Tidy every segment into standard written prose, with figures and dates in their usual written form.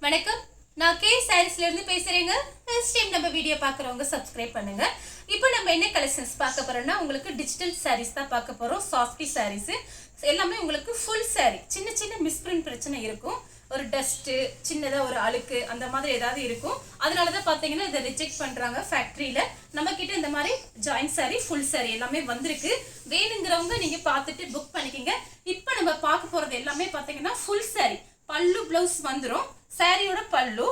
வணக்கம், நான் கே சாரீஸ்ல இருந்து பேசுறேங்க. ஃபர்ஸ்ட் டைம் நம்ம வீடியோ பார்க்குறவங்க சப்ஸ்கிரைப் பண்ணுங்க. இப்போ நம்ம என்ன கலெக்ஷன்ஸ் பார்க்க போறோம்னா, உங்களுக்கு டிஜிட்டல் சாரீஸ் தான் பார்க்க போறோம். சாஃப்டி சாரீஸ் எல்லாமே உங்களுக்கு ஃபுல் சாரீ. சின்ன சின்ன மிஸ்பிரிண்ட் பிரச்சனை இருக்கும், ஒரு டஸ்ட்டு, சின்னதாக ஒரு அழுக்கு அந்த மாதிரி ஏதாவது இருக்கும். அதனால தான் பார்த்தீங்கன்னா இதை ரிஜெக்ட் பண்ணுறாங்க ஃபேக்ட்ரியில். நம்மக்கிட்ட இந்த மாதிரி ஜாயின்ட் சாரீ, ஃபுல் சாரீ எல்லாமே வந்திருக்கு. வேணுங்கிறவங்க நீங்கள் பார்த்துட்டு புக் பண்ணிக்கிங்க. இப்போ நம்ம பார்க்க போகிறது எல்லாமே பார்த்தீங்கன்னா ஃபுல் சாரீ. பல்லு பிளவுஸ் வந்துடும். சாரியோட பல்லு,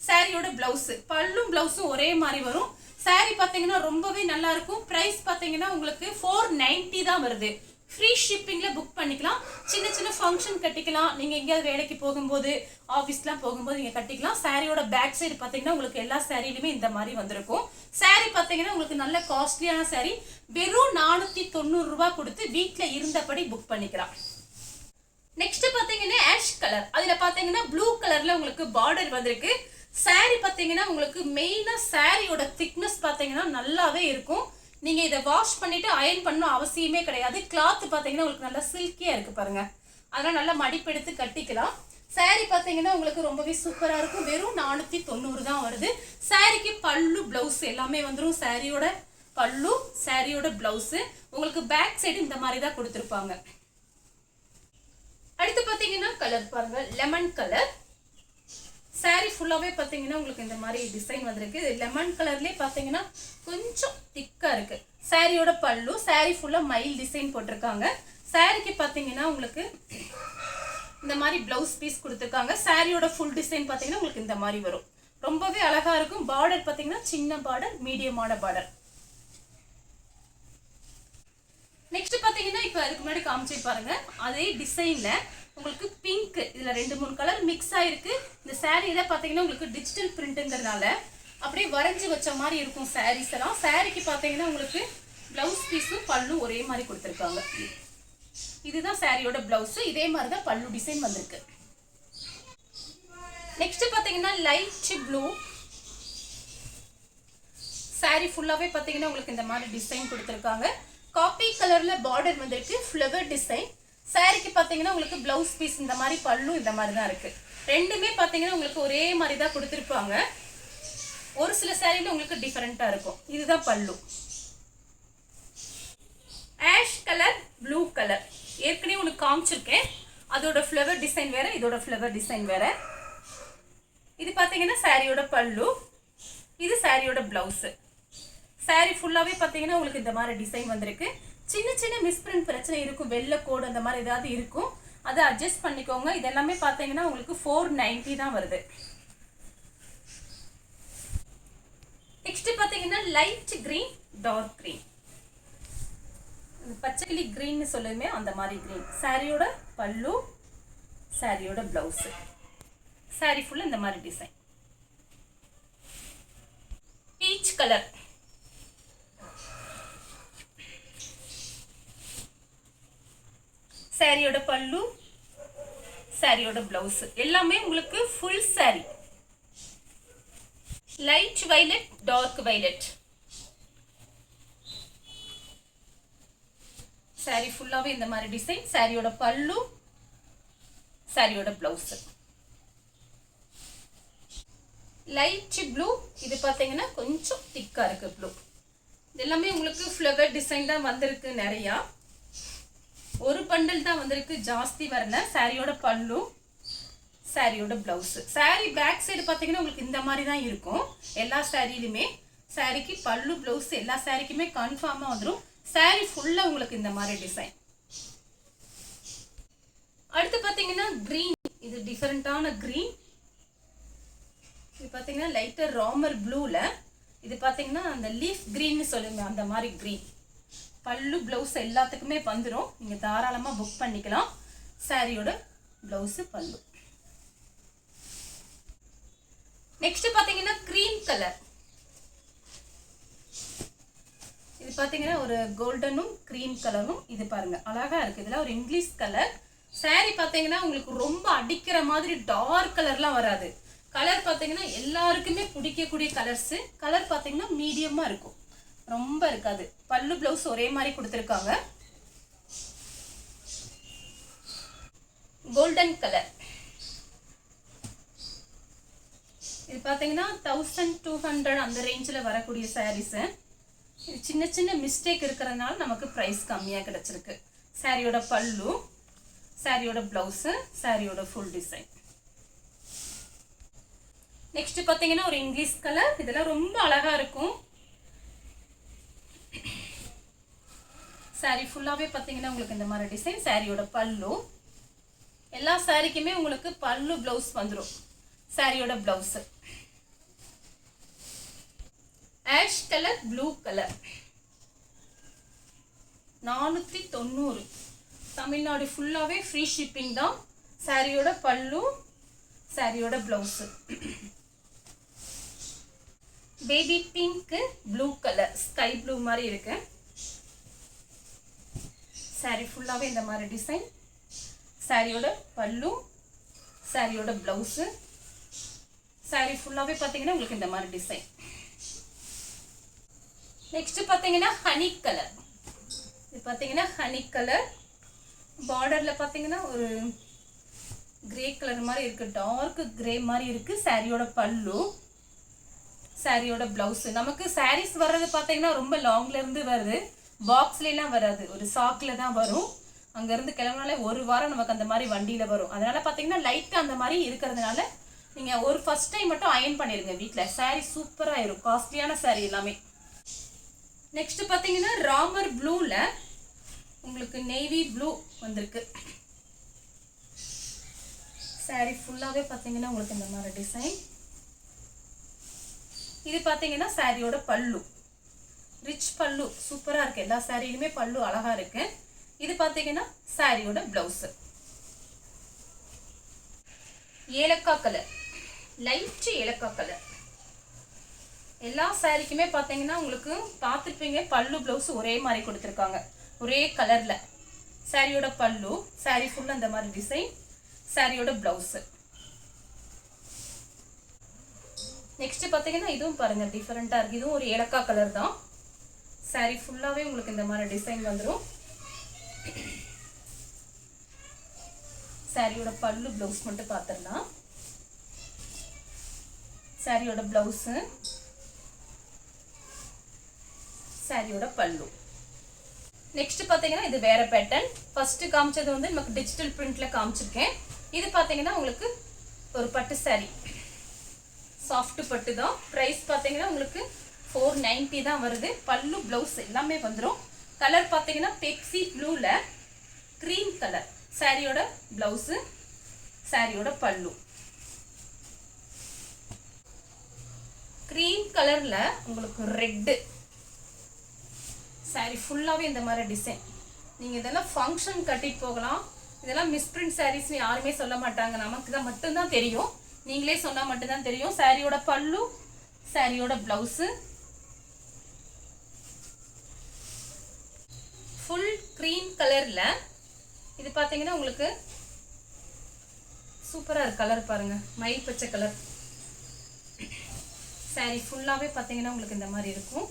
சாரியோட பிளவுஸ், பல்லும் பிளவுஸும் ஒரே மாதிரி வரும். சாரி பார்த்தீங்கன்னா ரொம்பவே நல்லா இருக்கும். ப்ரைஸ் பார்த்தீங்கன்னா உங்களுக்கு 490 தான் வருது. ஃப்ரீ ஷிப்பிங்ல புக் பண்ணிக்கலாம். சின்ன சின்ன ஃபங்க்ஷன் கட்டிக்கலாம். நீங்கள் எங்கேயாவது வேலைக்கு போகும்போது, ஆஃபீஸ்லாம் போகும்போது நீங்கள் கட்டிக்கலாம். சாரியோட பேக் சைடு பார்த்தீங்கன்னா உங்களுக்கு எல்லா சாரிலுமே இந்த மாதிரி வந்திருக்கும். சாரி பார்த்தீங்கன்னா உங்களுக்கு நல்ல காஸ்ட்லியான சாரி. வெறும் 490 ரூபா கொடுத்து வீட்டில் இருந்தபடி புக் பண்ணிக்கலாம். நெக்ஸ்ட் பாத்தீங்கன்னா ஆஷ் கலர், அதுல பாத்தீங்கன்னா ப்ளூ கலர்ல உங்களுக்கு பார்டர் வந்திருக்கு. சாரி பாத்தீங்கன்னா உங்களுக்கு மெயினா சாரியோட திக்னஸ் பாத்தீங்கன்னா நல்லாவே இருக்கும். நீங்க இதை வாஷ் பண்ணிட்டு அயர்ன் பண்ணணும் அவசியமே கிடையாது. கிளாத் பாத்தீங்கன்னா உங்களுக்கு நல்லா சில்கியா இருக்கு பாருங்க. அதனால நல்லா மடிப்பெடுத்து கட்டிக்கலாம். சாரி பாத்தீங்கன்னா உங்களுக்கு ரொம்பவே சூப்பரா இருக்கும். வெறும் 490 தான் வருது. சாரிக்கு பல்லு பிளவுஸ் எல்லாமே வந்துடும். சாரியோட பல்லு, சாரியோட பிளவுஸ் உங்களுக்கு பேக் சைடு இந்த மாதிரி தான் கொடுத்துருப்பாங்க. அடுத்து பாத்தீங்கன்னா கலர் பாருங்க, லெமன் கலர். சாரி ஃபுல்லாவே பாத்தீங்கன்னா உங்களுக்கு இந்த மாதிரி டிசைன் வந்திருக்கு. லெமன் கலர்லயே பாத்தீங்கன்னா கொஞ்சம் திக்கா இருக்கு. சாரியோட பல்லு, சாரி ஃபுல்லா மயில் டிசைன் போட்டிருக்காங்க. சாரிக்கு பாத்தீங்கன்னா உங்களுக்கு இந்த மாதிரி பிளவுஸ் பீஸ் கொடுத்துருக்காங்க. சாரியோட ஃபுல் டிசைன் பாத்தீங்கன்னா உங்களுக்கு இந்த மாதிரி வரும். ரொம்பவே அழகா இருக்கும். பார்டர் பாத்தீங்கன்னா சின்ன பார்டர், மீடியமான பார்டர். நெக்ஸ்ட் பாத்தீங்கன்னா இப்போ அதுக்கு முன்னாடி காமிச்சு பாருங்க, அதே டிசைன்ல உங்களுக்கு பிங்க், இதுல 2-3 கலர் மிக்ஸ் ஆயிருக்கு. இந்த சாரீல பாத்தீங்கன்னா உங்களுக்கு டிஜிட்டல் பிரிண்ட்ங்கிறதுனால அப்படியே வரைஞ்சி வச்ச மாதிரி இருக்கும் சாரீஸ் எல்லாம். சாரிக்கு பாத்தீங்கன்னா உங்களுக்கு பிளவுஸ் பீஸும் பல்லும் ஒரே மாதிரி கொடுத்துருக்காங்க. இதுதான் சாரியோட பிளவுஸ். இதே மாதிரி தான் பல்லு டிசைன் வந்திருக்கு. நெக்ஸ்ட் பாத்தீங்கன்னா லைட் ப்ளூ. சாரி ஃபுல்லாவே பாத்தீங்கன்னா உங்களுக்கு இந்த மாதிரி டிசைன் கொடுத்துருக்காங்க. காபி கலர்ல பார்டர் வந்திருக்கு, ஃப்ளவர் டிசைன். சாரிக்கு பாத்தீங்கன்னா உங்களுக்கு பிளவுஸ் பீஸ் இந்த மாதிரி, பல்லு இந்த மாதிரி தான் இருக்கு. ரெண்டுமே பாத்தீங்கன்னா உங்களுக்கு ஒரே மாதிரி தான் கொடுத்துருப்பாங்க. ஒரு சில சாரில உங்களுக்கு டிஃபரெண்டா இருக்கும். இதுதான் பல்லு. ஆஷ் கலர், ப்ளூ கலர் ஏற்கனவே உங்களுக்கு காமிச்சிருக்கேன். அதோட ஃப்ளவர் டிசைன் வேற, இதோட ஃப்ளவர் டிசைன் வேற. இது பாத்தீங்கன்னா சாரியோட பல்லு, இது சாரியோட பிளவுஸ். சாரி ஃபுல்லாவே பாத்தீங்கன்னா உங்களுக்கு இந்த மாதிரி டிசைன் வந்திருக்கு. சின்ன சின்ன மிஸ்பிரிண்ட் பிரச்சனை இருக்கும், வெள்ளை கோடு அந்த மாதிரி ஏதாவது இருக்கும், அதை அட்ஜஸ்ட் பண்ணிக்கோங்க. இதெல்லாமே பாத்தீங்கன்னா உங்களுக்கு 490 தான் வருது. நெக்ஸ்ட் பாத்தீங்கன்னா லைட் கிரீன், டார்க் கிரீன், பச்சைக்கிளி கிரீன் சொல்லுமே அந்த மாதிரி கிரீன். சாரியோட பல்லு, சாரியோட பிளவுஸ். சாரி ஃபுல்லா இந்த மாதிரி டிசைன். பீச் கலர், சாரியோட பல்லு, சாரியோட பிளவுஸ் எல்லாமே உங்களுக்கு full sari. Light violet, dark violet. Sari ஃபுல்லாவே இந்த மாதிரி டிசைன். சாரியோட பல்லு, சாரியோட பிளவுஸ். லைட் ப்ளூ, இது பாத்தீங்கன்னா கொஞ்சம் திக்கா இருக்கு ப்ளூ. எல்லாமே உங்களுக்கு ஃப்ளவர் டிசைன் தான் வந்திருக்கு. நிறையா ஒரு பண்டல் தான் வந்திருக்கு, ஜாஸ்தி வரல. சாரியோட பல்லு, சாரியோட பிளவுஸ். சாரி பேக் சைடு பாத்தீங்கன்னா உங்களுக்கு இந்த மாதிரி தான் இருக்கும் எல்லா சாரிலுமே. சாரிக்கு பல்லு, பிளவுஸ் எல்லா சாரிக்குமே கன்ஃபார்மா வந்துடும். சாரி ஃபுல்லா உங்களுக்கு இந்த மாதிரி டிசைன். அடுத்து பாத்தீங்கன்னா கிரீன், இது டிஃபரெண்டான கிரீன். இது பாத்தீங்கன்னா லைட்டர் ராமர் ப்ளூல, இது பாத்தீங்கன்னா அந்த லீஃப் கிரீன் சொல்லுங்க அந்த மாதிரி கிரீன். பல்லு, பிளவுஸ் எல்லாத்துக்குமே வந்துடும். நீங்க தாராளமா புக் பண்ணிக்கலாம். சாரியோட பிளவுஸ், பல்லு. நெக்ஸ்ட் பாத்தீங்கன்னா கிரீம் கலர். இது பாத்தீங்கன்னா ஒரு கோல்டனும் கிரீம் கலரும். இது பாருங்க அழகா இருக்கு. இதுல ஒரு இங்கிலீஷ் கலர். சாரி பாத்தீங்கன்னா உங்களுக்கு ரொம்ப அடிக்கிற மாதிரி டார்க் கலர்லாம் வராது. கலர் பாத்தீங்கன்னா எல்லாருக்குமே பிடிக்கக்கூடிய கலர்ஸ். கலர் பாத்தீங்கன்னா மீடியமா இருக்கும், ரொம்ப இருக்காது. பல்லு, பிளவுஸ் ஒரே மாதிரி கொடுத்துருக்காங்க. Golden colour. இது பார்த்தீங்கன்னா 1200 அந்த ரேஞ்சில் வரக்கூடிய சாரீஸு. இது சின்ன சின்ன மிஸ்டேக் இருக்கிறதுனால நமக்கு ப்ரைஸ் கம்மியாக கிடச்சிருக்கு. சாரியோட பல்லு, சாரியோட ப்ளவுஸு, சாரியோட ஃபுல் டிசைன். நெக்ஸ்ட் பார்த்தீங்கன்னா ஒரு இங்கிலீஷ் கலர். இதெல்லாம் ரொம்ப அழகாக இருக்கும். சாரி ஃபுல்லாகவே பார்த்தீங்கன்னா உங்களுக்கு இந்த மாதிரி டிசைன். சாரியோட பல்லு, எல்லா சாரிக்குமே உங்களுக்கு பல்லு ப்ளவுஸ் வந்துடும். சாரியோட blouse ash colour, blue colour, 490. Tamil Nadu ஃபுல்லாகவே ஃப்ரீ ஷிப்பிங் தான். சாரியோட பல்லு, சாரியோட blouse. Baby pink, blue colour, sky blue மாதிரி இருக்கு. சாரி ஃபுல்லாகவே இந்த மாதிரி டிசைன். சாரியோட பல்லு, சாரியோட ப்ளவுஸு. சாரி ஃபுல்லாகவே பார்த்தீங்கன்னா உங்களுக்கு இந்த மாதிரி டிசைன். நெக்ஸ்ட் பார்த்தீங்கன்னா ஹனி கலர். இது பார்த்தீங்கன்னா ஹனி கலர். பார்டரில் பார்த்தீங்கன்னா ஒரு கிரே கலர் மாதிரி இருக்குது, டார்க் கிரே மாதிரி இருக்குது. சாரியோட பல்லு, சாரியோட ப்ளவுஸு. நமக்கு சாரீஸ் வர்றது பார்த்தீங்கன்னா ரொம்ப லாங்லேருந்து வருது, பாக்ஸ்லாம் வராது, ஒரு சாக்கில் தான் வரும். அங்கேருந்து கிளம்புனாலே ஒரு வாரம் நமக்கு அந்த மாதிரி வண்டியில் வரும். அதனால் பார்த்தீங்கன்னா லைட்டாக அந்த மாதிரி இருக்கிறதுனால நீங்கள் ஒரு ஃபர்ஸ்ட் டைம் மட்டும் அயன் பண்ணிடுங்க வீட்டில். சாரீ சூப்பராக இருக்கும், காஸ்ட்லியான சாரீ எல்லாமே. நெக்ஸ்ட் பார்த்தீங்கன்னா ராமர் ப்ளூவில் உங்களுக்கு நேவி ப்ளூ வந்திருக்கு. சாரீ ஃபுல்லாகவே பார்த்தீங்கன்னா உங்களுக்கு இந்த மாதிரி டிசைன். இது பார்த்தீங்கன்னா சாரியோட பல்லு, ரிச் பல்லு, சூப்பராக இருக்குது. எல்லா சாரியிலுமே பல்லு அழகாக இருக்குது. இது பார்த்தீங்கன்னா சாரியோட ப்ளவுஸு. ஏலக்காய் கலர், லைட் ஏலக்காய் கலர். எல்லா சாரிக்குமே பார்த்தீங்கன்னா உங்களுக்கு பார்த்துருப்பீங்க, பல்லு ப்ளவுஸ் ஒரே மாதிரி கொடுத்துருக்காங்க, ஒரே கலரில். சாரியோட பல்லு, சாரி ஃபுல்லாக இந்த மாதிரி டிசைன், சாரியோட ப்ளவுஸு. நெக்ஸ்ட் பார்த்தீங்கன்னா இதுவும் பாருங்கள் டிஃப்ரெண்ட்டாக இருக்குது. இதுவும் ஒரு ஏலக்காய் கலர் தான். சாரி ஃபுல்லாகவே உங்களுக்கு இந்த மாதிரி டிசைன் வந்துடும். சாரியோட பல்லு, ப்ளவுஸ் மட்டும் பார்த்துடலாம். சாரியோட ப்ளவுஸு, சாரியோட பல்லு. நெக்ஸ்ட் பார்த்தீங்கன்னா இது வேற பேட்டர்ன். ஃபர்ஸ்ட் காமிச்சது வந்து நமக்கு டிஜிட்டல் பிரிண்ட்ல காமிச்சிருக்கேன். இது பார்த்தீங்கன்னா உங்களுக்கு ஒரு பட்டு சாரி, சாஃப்ட் பட்டு தான். ப்ரைஸ் பார்த்தீங்கன்னா உங்களுக்கு 490 தான் வருது. பல்லு, ப்ளவுஸ் எல்லாமே வந்துடும். கலர் பார்த்தீங்கன்னா பெப்சி ப்ளூவில் க்ரீம் கலர். சாரியோட ப்ளவுஸு, சாரியோட பல்லு. க்ரீம் கலரில் உங்களுக்கு ரெட்டு. சாரி ஃபுல்லாகவே இந்த மாதிரி டிசைன். நீங்கள் இதெல்லாம் ஃபங்க்ஷன் கட்டிட்டு போகலாம். இதெல்லாம் மிஸ்பிரிண்ட் சாரீஸ்னு யாருமே சொல்ல மாட்டாங்க, நமக்கு தான் மட்டும்தான் தெரியும். நீங்களே சொன்னால் மட்டும்தான் தெரியும். சாரியோட பல்லு, சாரியோட ப்ளவுஸு. ஃபுல் க்ரீம் கலரில் இது பார்த்தீங்கன்னா உங்களுக்கு சூப்பராக இருக்கு. கலர் பாருங்கள், மயில் பச்சை கலர். சாரி ஃபுல்லாகவே பார்த்தீங்கன்னா உங்களுக்கு இந்த மாதிரி இருக்கும்.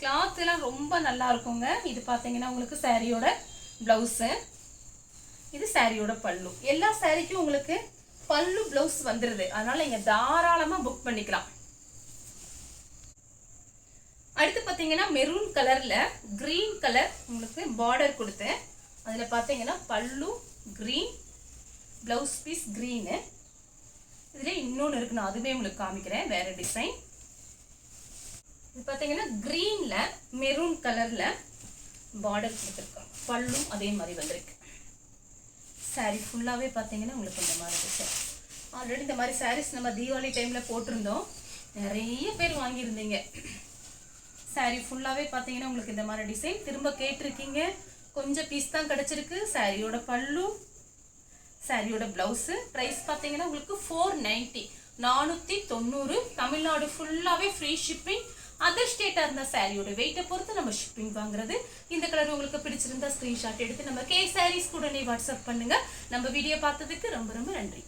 கிளாத்லாம் ரொம்ப நல்லா இருக்குங்க. இது பார்த்தீங்கன்னா உங்களுக்கு சாரியோட ப்ளவுஸு, இது சாரியோட பல்லு. எல்லா சாரிக்கும் உங்களுக்கு பல்லு ப்ளவுஸ் வந்துடுது. அதனால் நீங்கள் தாராளமாக புக் பண்ணிக்கலாம். அடுத்து பார்த்தீங்கன்னா மெரூன் கலரில் க்ரீன் கலர் உங்களுக்கு பார்டர் கொடுத்து, அதில் பார்த்தீங்கன்னா பல்லு க்ரீன், ப்ளவுஸ் பீஸ் க்ரீனு. இதில் இன்னொன்று இருக்கு, நான் அதுவே உங்களுக்கு காமிக்கிறேன், வேறு டிசைன். இது பார்த்தீங்கன்னா க்ரீனில் மெரூன் கலரில் பார்டர் கொடுத்துருக்காங்க. பல்லும் அதே மாதிரி வந்திருக்கு. சாரி ஃபுல்லாகவே பார்த்தீங்கன்னா உங்களுக்கு இந்த மாதிரி டிசைன். ஆல்ரெடி இந்த மாதிரி சாரீஸ் நம்ம தீபாவளி டைமில் போட்டிருந்தோம், நிறைய பேர் வாங்கியிருந்தீங்க. சாரி ஃபுல்லாகவே பார்த்தீங்கன்னா உங்களுக்கு இந்த மாதிரி டிசைன். திரும்ப கேட்டிருக்கீங்க, கொஞ்சம் பீஸ் தான் கிடச்சிருக்கு. சாரியோட பல்லு, சாரியோட ப்ளவுஸு. ப்ரைஸ் பார்த்தீங்கன்னா உங்களுக்கு 490, 490. தமிழ்நாடு ஃபுல்லாகவே ஃப்ரீ ஷிப்பிங். அதர் ஸ்டேட்டாக இருந்தால் சாரியோட வெயிட்டை பொறுத்து நம்ம ஷிப்பிங் வாங்குறது. இந்த கலர் உங்களுக்கு பிடிச்சிருந்தா ஸ்க்ரீன்ஷாட் எடுத்து நம்ம கே சாரீஸ் உடனே வாட்ஸ்அப் பண்ணுங்கள். நம்ம வீடியோ பார்த்ததுக்கு ரொம்ப ரொம்ப நன்றி.